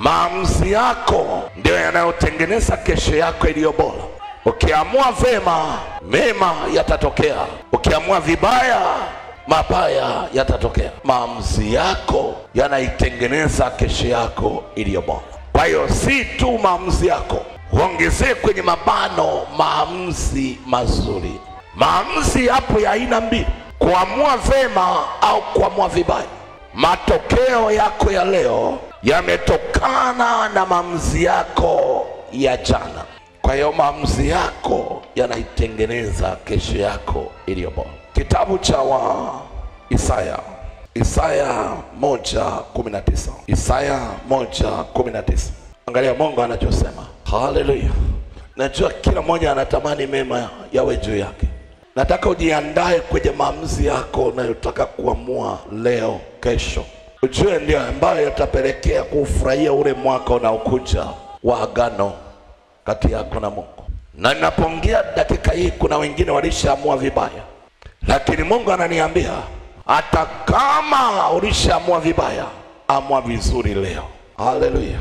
Maamuzi yako ndio yanayotengeneza kesho yako iliyo bora. Ukiamua vema, mema yatatokea. Ukiamua vibaya, mabaya yatatokea. Maamuzi yako yanaitengeneza kesho yako iliyo bora. Kwa hiyo si tu maamuzi yako, uongezee kwenye mabano maamuzi mazuri. Maamuzi hapo ya aina mbili, kuamua vema au kuamua vibaya. Matokeo yako ya leo yametokana na maamuzi yako ya jana. Kwa hiyo maamuzi yako yanaitengeneza kesho yako iliyo bora. Kitabu cha Isaya 1:19. Isaya 1:19. Angalia Mungu anachosema. Haleluya. Najua kila mmoja anatamani mema yawe juu yake. Nataka ujiandae kwenye maamuzi yako unayotaka kuamua leo, kesho. Ujue ndio ambayo yatapelekea kufurahia ule mwaka unaokuja wa agano kati yako na Mungu. Na ninapoongea dakika hii kuna wengine walishaamua vibaya. Lakini Mungu ananiambia hata kama ulishaamua vibaya, amua vizuri leo. Haleluya.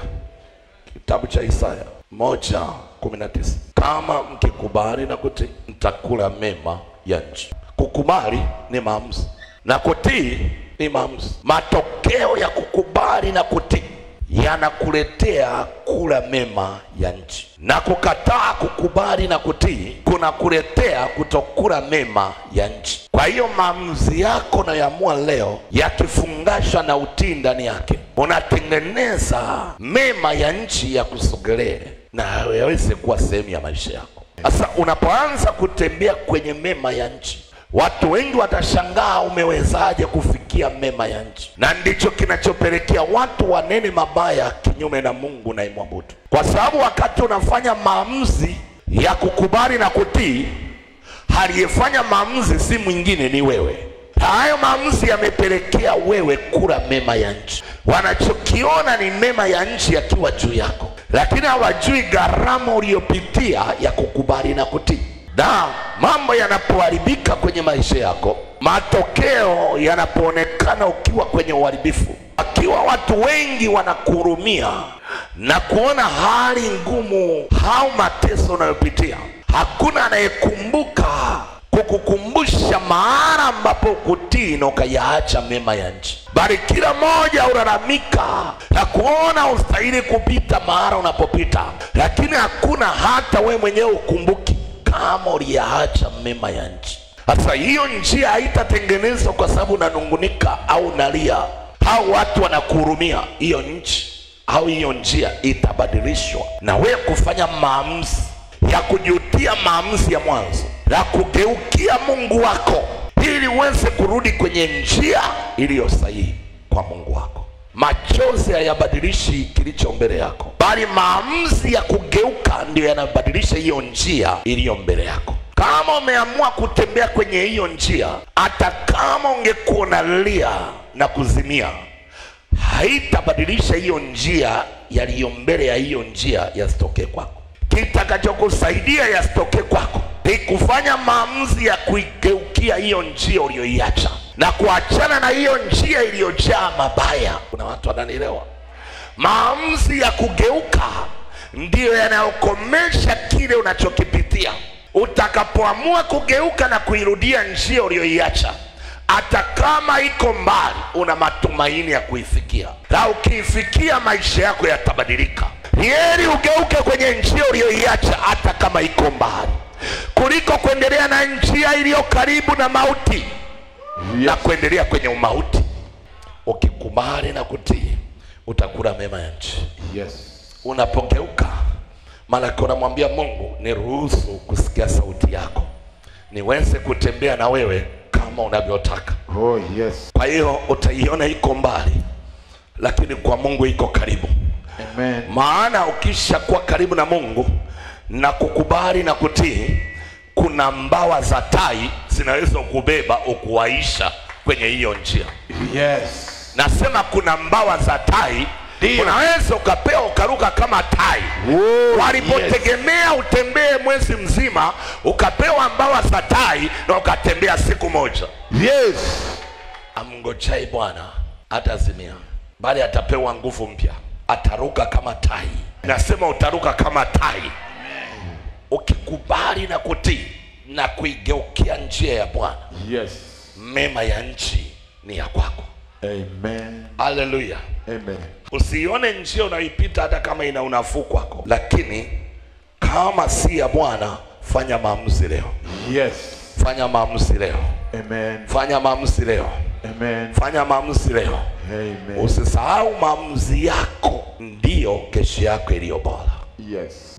Kitabu cha Isaya 1:19. Kama mkikubali na kutii, mtakula mema ya nchi. Kukubali ni maamuzi na kutii ni maamuzi. Matokeo ya kukubali na kutii yanakuletea kula mema ya nchi, na kukataa kukubali na kutii kunakuletea kutokula mema ya nchi. Kwa hiyo maamuzi yako unayoamua leo yakifungashwa na utii ndani yake, unatengeneza mema ya nchi ya kusogelee na yaweze kuwa sehemu ya maisha yako. Sasa unapoanza kutembea kwenye mema ya nchi, watu wengi watashangaa umewezaje kufikia mema ya nchi. Na ndicho kinachopelekea watu wanene mabaya kinyume na Mungu na imwabudu. Kwa sababu wakati unafanya maamuzi ya kukubali na kutii, aliyefanya maamuzi si mwingine, ni wewe. Hayo maamuzi yamepelekea wewe kula mema ya nchi. Wanachokiona ni mema ya nchi yakiwa juu yako, lakini hawajui gharama uliyopitia ya kukubali na kutii. Na mambo yanapoharibika kwenye maisha yako, matokeo yanapoonekana ukiwa kwenye uharibifu, akiwa watu wengi wanakuhurumia na kuona hali ngumu au mateso unayopitia, hakuna anayekumbuka kukukumbusha mahali ambapo kutii na ukayaacha mema ya nchi, bali kila mmoja ulalamika na kuona ustahili kupita mahali unapopita, lakini hakuna hata we mwenyewe ukumbuki kama uliyaacha mema ya nchi. Sasa hiyo njia haitatengenezwa kwa sababu unanungunika au unalia au watu wanakuhurumia. Hiyo nchi au hiyo njia itabadilishwa na wewe kufanya maamuzi ya kujutia maamuzi ya mwanzo, na kugeukia Mungu wako ili uweze kurudi kwenye njia iliyo sahihi kwa Mungu wako. Machozi hayabadilishi kilicho mbele yako, bali maamuzi ya kugeuka ndio yanabadilisha hiyo njia iliyo mbele yako. Kama umeamua kutembea kwenye hiyo njia, hata kama ungekuwa unalia na kuzimia, haitabadilisha hiyo njia yaliyo mbele ya hiyo njia yasitokee kwako. Kitakachokusaidia yasitokee kwako ni kufanya maamuzi ya kuigeukia hiyo njia uliyoiacha na kuachana na hiyo njia iliyojaa mabaya. Kuna watu wananielewa? Maamuzi ya kugeuka ndiyo yanayokomesha kile unachokipitia. Utakapoamua kugeuka na kuirudia njia uliyoiacha, hata kama iko mbali, una matumaini ya kuifikia, na ukiifikia maisha yako yatabadilika. Ni heri ugeuke kwenye njia uliyoiacha hata kama iko mbali, kuliko kuendelea na njia iliyo karibu na mauti na kuendelea kwenye umauti. Ukikubali na kutii, utakula mema ya nchi. Unapogeuka, malaki unamwambia Mungu, niruhusu kusikia sauti yako, niweze kutembea na wewe kama unavyotaka. Kwa hiyo utaiona iko mbali, lakini kwa Mungu iko karibu. Amen. Maana ukisha kuwa karibu na Mungu na kukubali na kutii, kuna mbawa za tai zinaweza kubeba ukuwaisha kwenye hiyo njia. Nasema kuna mbawa za tai, unaweza ukapewa ukaruka kama tai. Walipotegemea utembee mwezi mzima, ukapewa mbawa za tai na ukatembea siku moja. Amngojai Bwana hatazimia, bali atapewa nguvu mpya. ataruka kama tai. Nasema utaruka kama tai. Ukikubali na kutii na kuigeukia njia ya Bwana. Yes. Mema ya nchi ni ya kwako. Amen. Hallelujah. Amen. Usione njia unaipita hata kama ina unafuu kwako, lakini kama si ya Bwana, fanya maamuzi leo. Yes. Fanya maamuzi leo. Amen. Fanya maamuzi leo. Amen. Fanya maamuzi leo. Amen. Usisahau maamuzi yako ndio kesho yako iliyo bora. Yes.